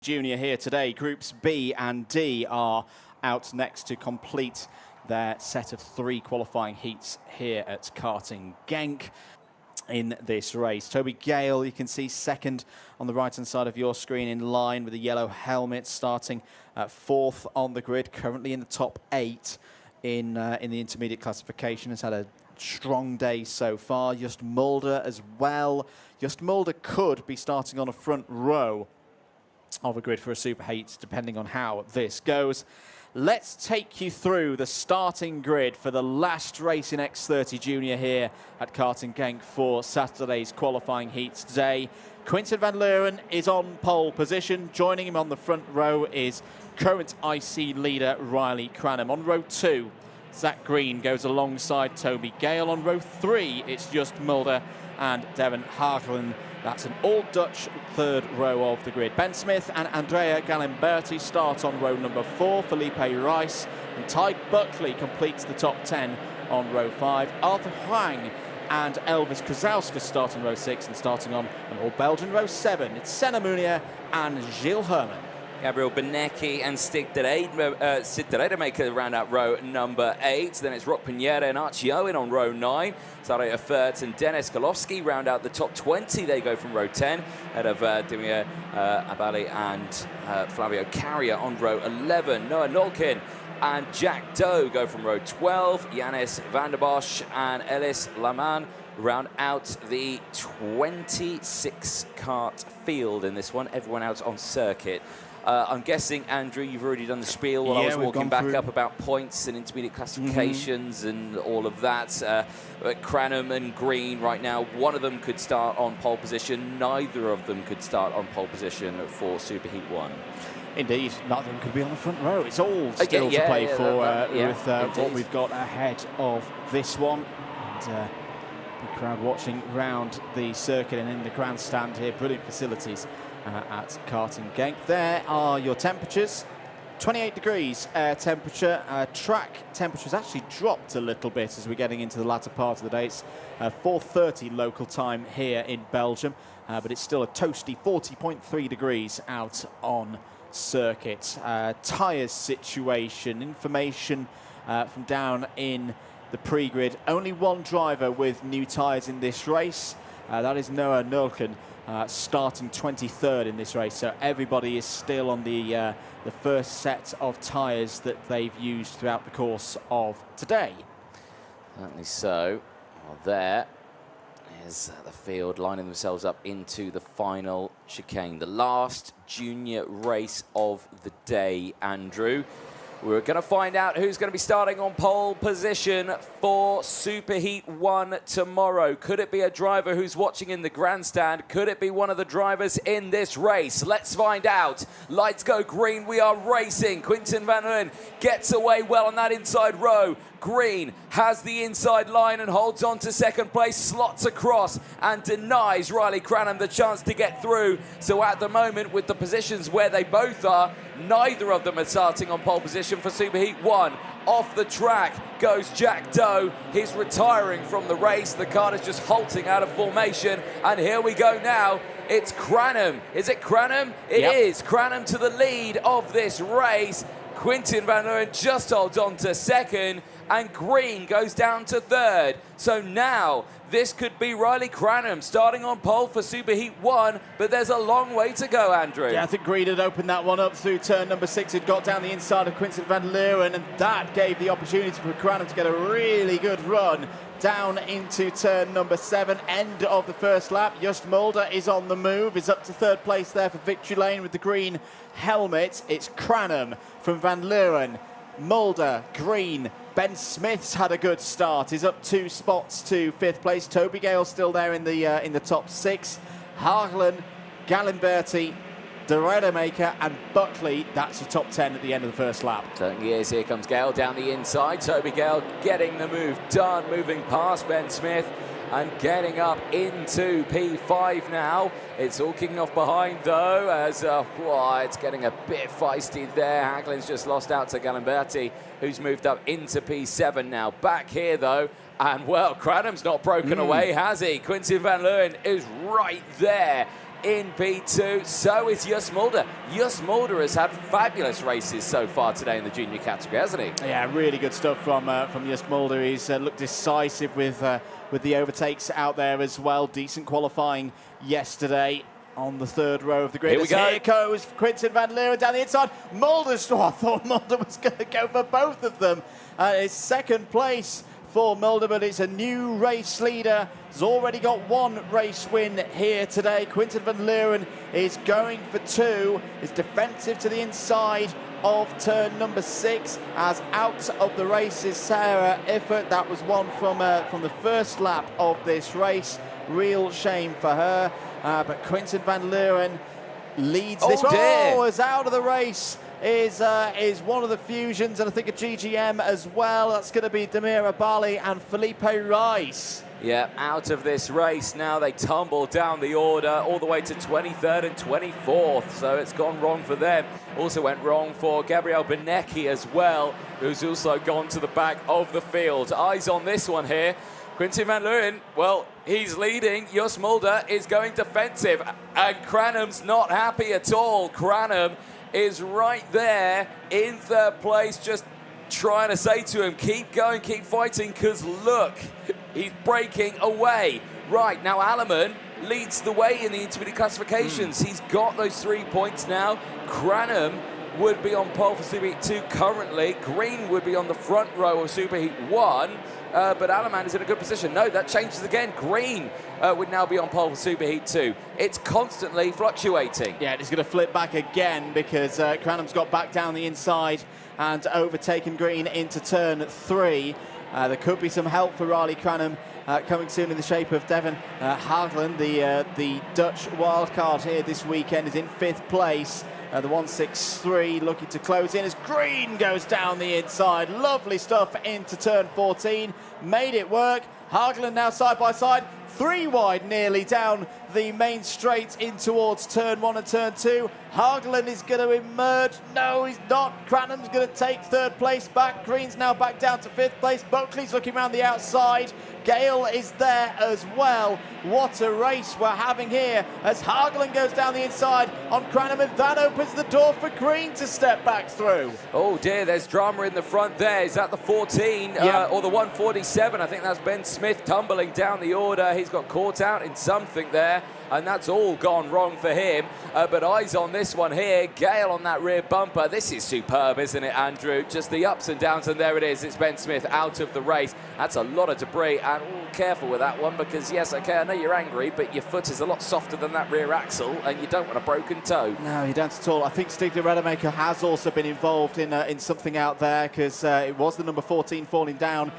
Junior here today. Groups B and D are out next to complete their set of 3 qualifying heats here at Karting Genk in this race. Toby Gale, you can see second on the right-hand side of your screen in line with the yellow helmet, starting at 4th on the grid, currently in the top 8 in the intermediate classification. Has had a strong day so far. Just Mulder as well. Just Mulder could be starting on a front row of a grid for a super heat, depending on how this goes. Let's take you through the starting grid for the last race in X30 Junior here at Karting Genk for Saturday's qualifying heats today. Quinten van Leeuwen is on pole position. Joining him on the front row is current IC leader Riley Cranham. On row 2, Zach Green goes alongside Toby Gale. On row 3, it's just Mulder and Devon Haagelen. That's an all-Dutch third row of the grid. Ben Smith and Andrea Galimberti start on row number 4. Felipe Rice and Ty Buckley completes the top 10 on row 5. Arthur Huang and Elvis Krasowska start on row 6, and starting on an all-Belgian row 7, it's Senna Munier and Gilles Herman. Gabriel Benecki and Sid Tereda make a round out row number 8. Then it's Rock Pinheiro and Archie Owen on row 9. Saraya Furt and Dennis Golowski round out the top 20. They go from row 10, ahead of Dimir Abali and Flavio Carrier on row 11. Noah Nolkin and Jack Doe go from row 12. Yanis van der Bosch and Ellis Laman round out the 26 kart field in this one. Everyone out on circuit. I'm guessing, Andrew, you've already done the spiel while I was walking back up about points and intermediate classifications and all of that. Cranham and Green right now, one of them could start on pole position. Neither of them could start on pole position for Superheat 1. Indeed, none of them could be on the front row. It's all still to play for with what we've got ahead of this one. And the crowd watching round the circuit and in the grandstand here. Brilliant facilities at Karting Genk. There are your temperatures. 28 degrees air temperature. Track temperature's actually dropped a little bit as we're getting into the latter part of the day. It's 4:30 local time here in Belgium, but it's still a toasty 40.3 degrees out on circuit. Tyres situation, information from down in the pre-grid. Only one driver with new tyres in this race. That is Noah Nolken, starting 23rd in this race. So everybody is still on the first set of tyres that they've used throughout the course of today. Certainly so. Well, there is the field lining themselves up into the final chicane. The last junior race of the day, Andrew. We're going to find out who's going to be starting on pole position for Superheat 1 tomorrow. Could it be a driver who's watching in the grandstand? Could it be one of the drivers in this race? Let's find out. Lights go green. We are racing. Quinten van Leeuwen gets away well on that inside row. Green has the inside line and holds on to second place, slots across and denies Riley Cranham the chance to get through. So at the moment, with the positions where they both are, neither of them are starting on pole position for Superheat 1. Off the track goes Jack Doe. He's retiring from the race. The car is just halting out of formation. And here we go now. It's Cranham. Is it Cranham? It is. Cranham to the lead of this race. Quinten van Leeuwen just holds on to second, and Green goes down to third. So now this could be Riley Cranham starting on pole for Superheat 1, but there's a long way to go, Andrew. Yeah, I think Green had opened that one up through turn number 6. It got down the inside of Quinten van Leeuwen, and that gave the opportunity for Cranham to get a really good run down into turn number 7, end of the first lap. Just Mulder is on the move, is up to third place there for victory lane with the green helmet. It's Cranham from van Leeuwen, Mulder, Green. Ben Smith's had a good start. He's up 2 spots to 5th place. Toby Gale still there in the top 6. Haagelen, Galimberti, Maker and Buckley, that's the top 10 at the end of the first lap. Certainly is. Here comes Gale down the inside. Toby Gale getting the move done, moving past Ben Smith and getting up into P5 now. It's all kicking off behind, though, as it's getting a bit feisty there. Hagelin's just lost out to Galimberti, who's moved up into P7 now. Back here, though, and, well, Cranham's not broken away, has he? Quinten van Leeuwen is right there in P2. So is Just Mulder. Just Mulder has had fabulous races so far today in the junior category, hasn't he? Yeah, really good stuff from Just Mulder. He's looked decisive with the overtakes out there as well. Decent qualifying yesterday on the third row of the grid. Here we go. Here goes Quinten van Leeuwen down the inside. Mulder, I thought Mulder was going to go for both of them. It's second place for Mulder, but it's a new race leader. He's already got one race win here today. Quinten van Leeuwen is going for two. He's defensive to the inside of turn number 6, as out of the race is Sarah Iffert. That was one from the first lap of this race. Real shame for her. But Quinten van Leeuwen leads this. Oh, is out of the race. Is one of the fusions, and I think a GGM as well. That's going to be Demira Bali and Felipe Rice. Yeah, out of this race now. They tumble down the order all the way to 23rd and 24th, so it's gone wrong for them. Also went wrong for Gabriel Benecki as well, who's also gone to the back of the field. Eyes on this one here. Quinten van Leeuwen, well, he's leading. Just Mulder is going defensive, and Cranham's not happy at all. Cranham is right there in third place, just trying to say to him, keep going, keep fighting, because look, he's breaking away. Right, now Alleman leads the way in the intermediate classifications. He's got those 3 points now. Cranham would be on pole for Superheat 2 currently. Green would be on the front row of Superheat 1. But Alleman is in a good position. No, that changes again. Green would now be on pole for Superheat 2. It's constantly fluctuating. Yeah, it's going to flip back again because Cranham's got back down the inside and overtaken Green into turn 3. There could be some help for Riley Cranham coming soon in the shape of Devon Haagland. The Dutch wildcard here this weekend is in 5th place. The 163 looking to close in as Green goes down the inside. Lovely stuff into turn 14. Made it work. Haagland now side by side. 3 wide nearly down the main straight in towards turn 1 and turn 2. Haagland is going to emerge. No, he's not. Cranham's going to take 3rd place back. Green's now back down to 5th place. Buckley's looking around the outside. Gale is there as well. What a race we're having here as Haagland goes down the inside on Cranham, and that opens the door for Green to step back through. Oh dear, there's drama in the front there. Is that the 14 or the 147? I think that's Ben Smith tumbling down the order. He's got caught out in something there, and that's all gone wrong for him. But eyes on this one here. Gale on that rear bumper. This is superb, isn't it, Andrew? Just the ups and downs, and there it is. It's Ben Smith out of the race. That's a lot of debris, and careful with that one because, yes, okay, I know you're angry, but your foot is a lot softer than that rear axle, and you don't want a broken toe. No, you don't at all. I think Stigler Rademacher has also been involved in something out there because it was the number 14 falling down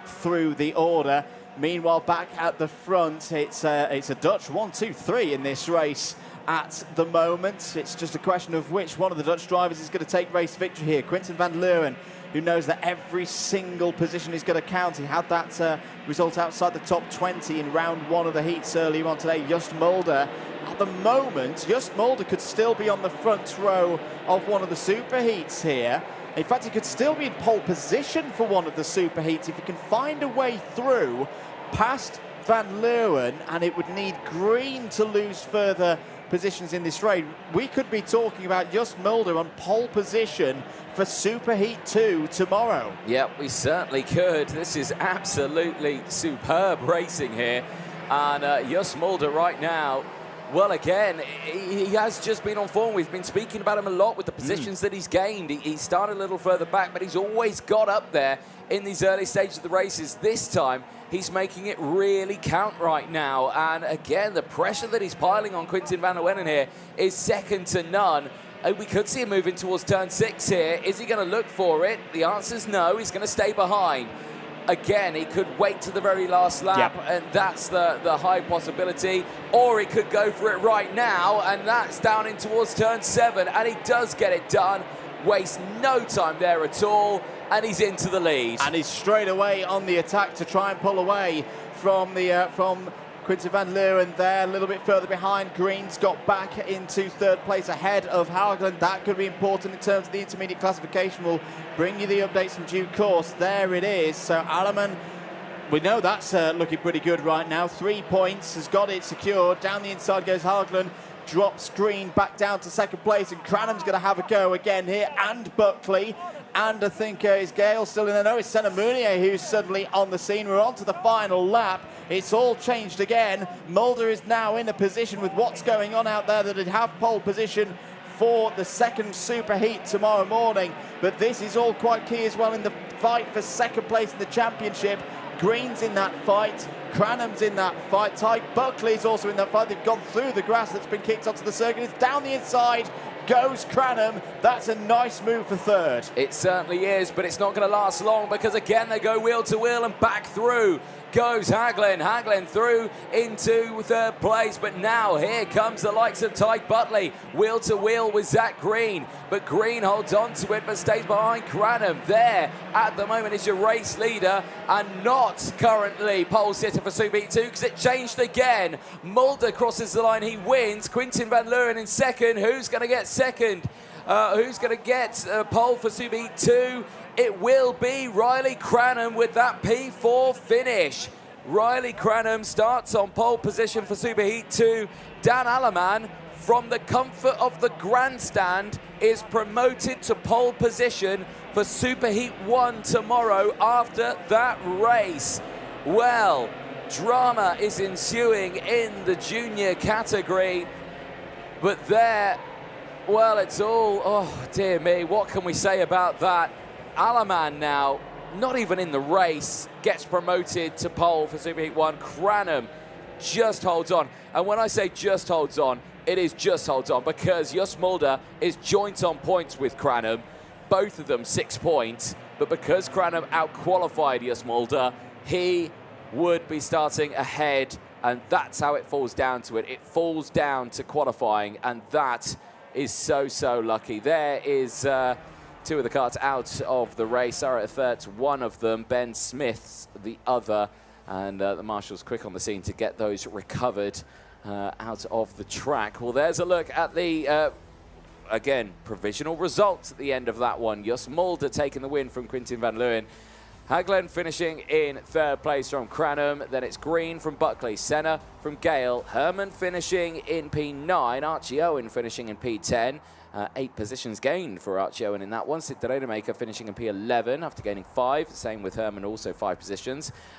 through the order. Meanwhile, back at the front, it's a Dutch 1, 2, 3 in this race at the moment. It's just a question of which one of the Dutch drivers is going to take race victory here. Quinten van Leeuwen, who knows that every single position is going to count. He had that result outside the top 20 in round 1 of the heats earlier on today. Just Mulder, at the moment, Just Mulder could still be on the front row of one of the super heats here. In fact, he could still be in pole position for one of the super heats if he can find a way through past Van Leeuwen, and it would need Green to lose further positions in this race. We could be talking about Just Mulder on pole position for Superheat 2 tomorrow. Yeah, we certainly could. This is absolutely superb racing here. And Just Mulder right now, well, again, he has just been on form. We've been speaking about him a lot with the positions that he's gained. He started a little further back, but he's always got up there in these early stages of the races. This time, he's making it really count right now. And again, the pressure that he's piling on Quinten van Leeuwen here is second to none. We could see him moving towards turn 6 here. Is he going to look for it? The answer's no. He's going to stay behind. Again, he could wait to the very last lap, and that's the high possibility. Or he could go for it right now, and that's down in towards turn 7, and he does get it done. Wastes no time there at all, and he's into the lead. And he's straight away on the attack to try and pull away from Quinten van Leeuwen there, a little bit further behind. Green's got back into 3rd place ahead of Haagland. That could be important in terms of the intermediate classification. We'll bring you the updates in due course. There it is. So Alleman We know that's looking pretty good right now. 3 points, has got it secured. Down the inside goes Haugland, drops Green back down to second place, and Cranham's going to have a go again here, and Buckley. And I think is Gale still in there? No, it's Senna Mounier who's suddenly on the scene. We're on to the final lap. It's all changed again. Mulder is now in a position with what's going on out there that he'd have pole position for the second super heat tomorrow morning. But this is all quite key as well in the fight for second place in the championship. Green's in that fight. Cranham's in that fight. Tyke Buckley's also in that fight. They've gone through the grass that's been kicked onto the circuit. It's down the inside. Goes Cranham. That's a nice move for third. It certainly is, but it's not going to last long because again they go wheel to wheel and back through goes Haglin. Haglin through into third place, but now here comes the likes of Tyke Buckley. Wheel to wheel with Zach Green, but Green holds on to it but stays behind Cranham. There at the moment is your race leader and not currently pole sitter for Super Heat 2 because it changed again. Mulder crosses the line, he wins. Quintin van Leeuwen in second. Who's going to get second? Who's going to get pole for Super Heat 2? It will be Riley Cranham with that P4 finish. Riley Cranham starts on pole position for Super Heat 2. Dan Alleman, from the comfort of the grandstand, is promoted to pole position for Super Heat 1 tomorrow after that race. Well, drama is ensuing in the junior category, but there, well, it's all, oh dear me, what can we say about that? Alleman now, not even in the race, gets promoted to pole for Super Heat 1. Cranham just holds on. And when I say just holds on, it is just holds on because Jos Mulder is joint on points with Cranham. Both of them 6 points. But because Cranham out-qualified Jos Mulder, he would be starting ahead. And that's how it falls down to it. It falls down to qualifying. And that is so, so lucky. There is... two of the carts out of the race. Sarah Thirt's one of them, Ben Smith's the other, and the marshals quick on the scene to get those recovered out of the track. Well, there's a look at the, again, provisional results at the end of that one. Jos Mulder taking the win from Quintin van Leeuwen. Haglin finishing in third place from Cranham. Then it's Green from Buckley, Senna from Gale, Herman finishing in P9, Archie Owen finishing in P10. 8 positions gained for Archie Owen in that one. Sid Maker finishing in P11 after gaining 5. Same with Herman, also 5 positions.